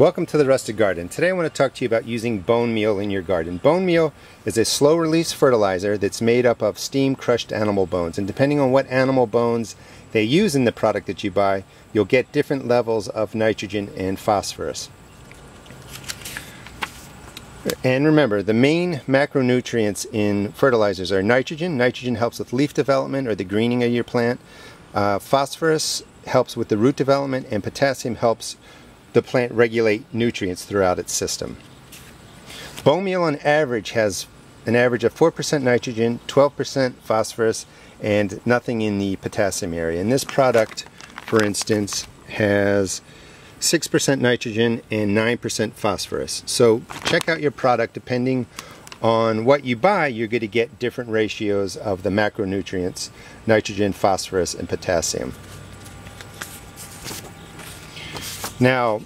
Welcome to the Rusted Garden. Today I want to talk to you about using bone meal in your garden. Bone meal is a slow release fertilizer that's made up of steam crushed animal bones, and depending on what animal bones they use in the product that you buy, you'll get different levels of nitrogen and phosphorus. And remember, the main macronutrients in fertilizers are nitrogen. Nitrogen helps with leaf development or the greening of your plant. Phosphorus helps with the root development, and potassium helps the plant regulate nutrients throughout its system. Bone meal on average has an average of 4% nitrogen, 12% phosphorus, and nothing in the potassium area. And this product, for instance, has 6% nitrogen and 9% phosphorus. So check out your product. Depending on what you buy, you're going to get different ratios of the macronutrients: nitrogen, phosphorus, and potassium. Now,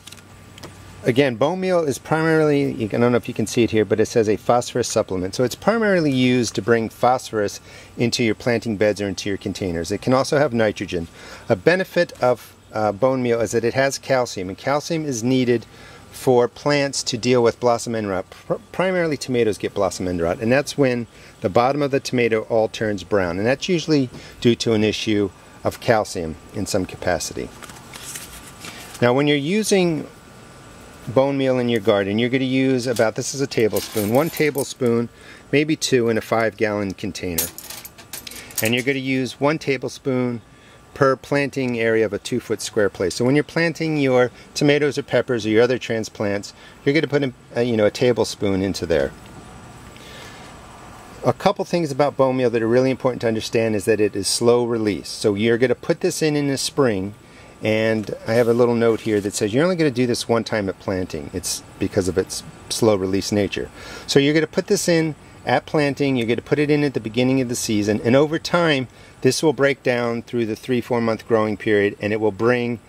again, bone meal is primarily, I don't know if you can see it here, but it says a phosphorus supplement. So it's primarily used to bring phosphorus into your planting beds or into your containers. It can also have nitrogen. A benefit of bone meal is that it has calcium, and calcium is needed for plants to deal with blossom end rot. Primarily tomatoes get blossom end rot, and that's when the bottom of the tomato all turns brown, and that's usually due to an issue of calcium in some capacity. Now, when you're using bone meal in your garden, you're going to use about, this is a tablespoon, 1 tablespoon, maybe 2 in a 5-gallon container. And you're going to use 1 tablespoon per planting area of a 2-foot square place. So when you're planting your tomatoes or peppers or your other transplants, you're going to put a tablespoon into there. A couple things about bone meal that are really important to understand is that it is slow release. So you're going to put this in the spring. And I have a little note here that says you're only going to do this one time at planting. It's because of its slow release nature. So you're going to put this in at planting, you're going to put it in at the beginning of the season, and over time this will break down through the 3-4 month growing period, and it will bring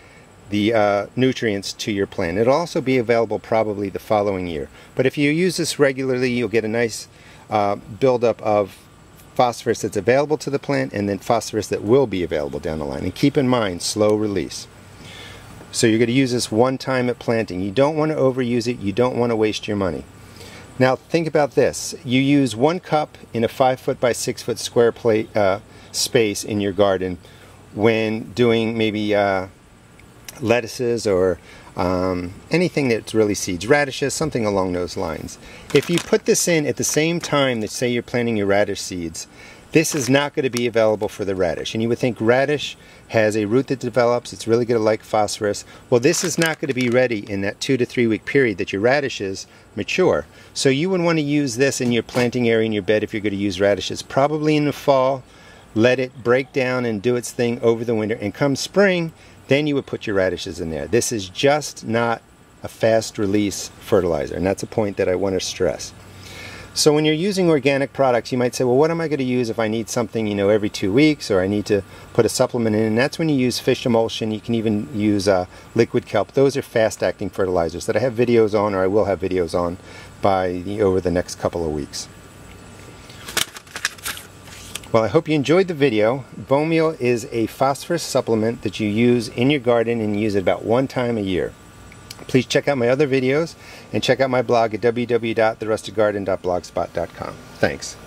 the nutrients to your plant. It'll also be available probably the following year. But if you use this regularly, you'll get a nice buildup of phosphorus that's available to the plant, and then phosphorus that will be available down the line. And keep in mind, slow release. So you're going to use this one time at planting. You don't want to overuse it. You don't want to waste your money. Now think about this. You use 1 cup in a 5-foot by 6-foot square plate space in your garden when doing maybe lettuces or anything that's really seeds, radishes, something along those lines. If you put this in at the same time that, say, you're planting your radish seeds, this is not going to be available for the radish. And you would think radish has a root that develops, it's really going to like phosphorus. Well, this is not going to be ready in that 2 to 3 week period that your radishes mature. So you would want to use this in your planting area in your bed if you're going to use radishes, probably in the fall. Let it break down and do its thing over the winter, and come spring, then you would put your radishes in there. This is just not a fast release fertilizer, and that's a point that I want to stress. So when you're using organic products, you might say, well, what am I going to use if I need something, every 2 weeks, or I need to put a supplement in? And that's when you use fish emulsion. You can even use liquid kelp. Those are fast-acting fertilizers that I have videos on, or I will have videos on over the next couple of weeks. Well, I hope you enjoyed the video. Bone meal is a phosphorus supplement that you use in your garden, and use it about 1 time a year. Please check out my other videos and check out my blog at www.therustedgarden.blogspot.com. Thanks.